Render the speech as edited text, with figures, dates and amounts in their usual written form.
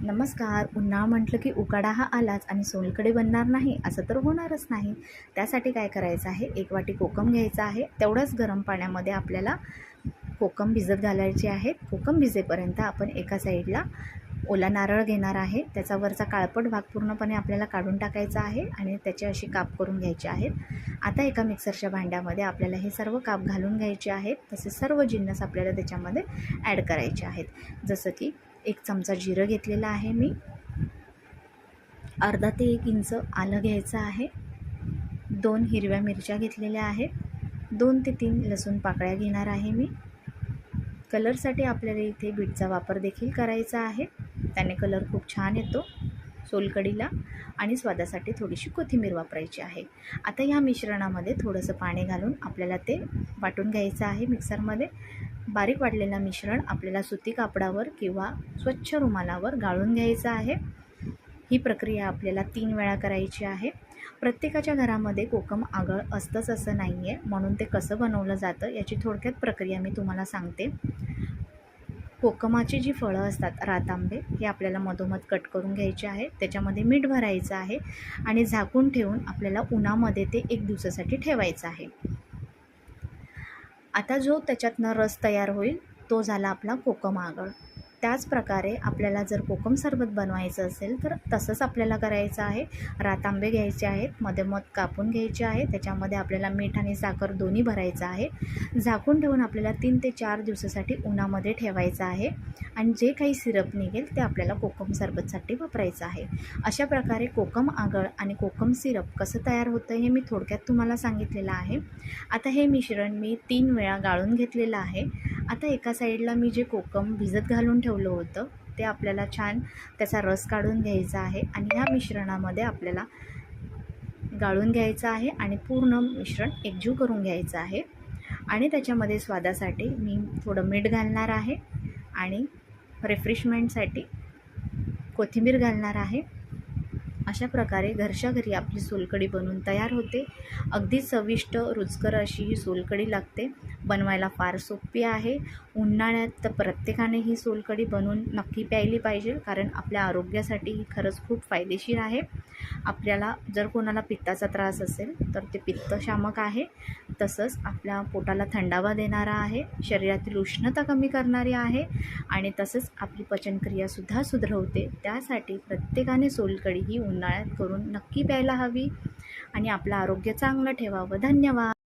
नमस्कार. उन्हाळा म्हटलं की उकाडा हा आलाच आणि सोलकढी बनणार नाही असं तर होणारच नाही. त्यासाठी काय करायचं आहे, 1 वाटी कोकम घ्यायचा आहे. तेवढ्याच गरम पाण्यामध्ये आपल्याला कोकम भिजत घालायचे आहेत. कोकम भिजेपर्यंत आपण एका साईडला ओला नारळ घेणार आहे. त्याचा वरचा काळपट भाग पूर्णपणे आपल्याला काढून टाकायचा आहे आणि त्याचे असे काप करून घ्यायचे आहेत. आता एका मिक्सरच्या भांड्यामध्ये आपल्याला हे सर्व काप घालून घ्यायचे आहेत. तसेच सर्व जिन्नस आपल्याला त्याच्यामध्ये ॲड करायचे आहेत. जसं की 1 चमचा जिरं घेतलेलं आहे मी, अर्धा ते 1 इंच आलं घ्यायचं आहे, 2 हिरव्या मिरच्या घेतलेल्या आहेत, 2 ते 3 लसूण पाकळ्या घेणार आहे मी. कलरसाठी आपल्याला इथे बीटचा वापर देखील करायचा आहे. त्याने कलर खूप छान येतो सोलकढीला. आणि स्वादासाठी थोडीशी कोथिंबीर वापरायची आहे. आता ह्या मिश्रणामध्ये थोडंसं पाणी घालून आपल्याला ते वाटून घ्यायचं आहे मिक्सरमध्ये. बारीक वाटलेलं मिश्रण आपल्याला सुती कापडावर किंवा स्वच्छ रुमालावर गाळून घ्यायचं आहे. ही प्रक्रिया आपल्याला 3 वेळा करायची आहे. प्रत्येकाच्या घरामध्ये कोकम आगळ असतंच असं नाही आहे, म्हणून ते कसं बनवलं जातं याची थोडक्यात प्रक्रिया मी तुम्हाला सांगते. कोकमाची जी फळं असतात रातांबे, हे आपल्याला मधोमध कट करून घ्यायचे आहे. त्याच्यामध्ये मीठ भरायचं आहे आणि झाकून ठेवून आपल्याला उन्हामध्ये ते 1 दिवसासाठी ठेवायचं आहे. आता जो त्याच्यातनं रस तयार होईल तो झाला आपला कोकम आगळ. त्याचप्रकारे आपल्याला जर कोकम सरबत बनवायचं असेल तर तसंच आपल्याला करायचं आहे. रातांबे घ्यायचे आहेत, मधोमध कापून घ्यायचे आहे. त्याच्यामध्ये आपल्याला मीठ आणि साखर दोन्ही भरायचं आहे. झाकून ठेवून आपल्याला 3 ते 4 दिवसासाठी उन्हामध्ये ठेवायचं आहे आणि जे काही सिरप निघेल ते आपल्याला कोकम सरबतसाठी वापरायचं आहे. अशा प्रकारे कोकम आगळ आणि कोकम सिरप कसं तयार होतं हे मी थोडक्यात तुम्हाला सांगितलेलं आहे. आता हे मिश्रण मी 3 वेळा गाळून घेतलेलं आहे. आता एका साईडला मी जे कोकम भिजत घालून ठेवलं होतं ते आपल्याला छान त्याचा रस काढून घ्यायचा आहे आणि ह्या मिश्रणामध्ये आपल्याला गाळून घ्यायचं आहे आणि पूर्ण मिश्रण एकजीव करून घ्यायचं आहे. आणि त्याच्यामध्ये स्वादासाठी मी थोडं मीठ घालणार आहे आणि रिफ्रेशमेंटसाठी कोथिंबीर घालणार आहे. अशा प्रकारे घरच्या घरी आपली सोलकढी बनवून तयार होते. अगदी चविष्ट रुचकर अशी ही सोलकढी लागते. बनवायला फार सोपी आहे. उन्हाळ्यात तर प्रत्येकाने ही सोलकढी बनवून नक्की प्यायली पाहिजे, कारण आपल्या आरोग्यासाठी ही खरंच खूप फायदेशीर आहे. आपल्याला जर कोणाला पित्ताचा त्रास असेल तर ते पित्तशामक आहे. तसंच आपल्या पोटाला थंडावा देणारा आहे, शरीरातील उष्णता कमी करणारी आहे आणि तसंच आपली पचनक्रियासुद्धा सुधारवते. त्यासाठी प्रत्येकाने सोलकढी ही उन्हाळ्यात करून नक्की प्यायला हवी आणि आपलं आरोग्य चांगलं ठेवावं. धन्यवाद.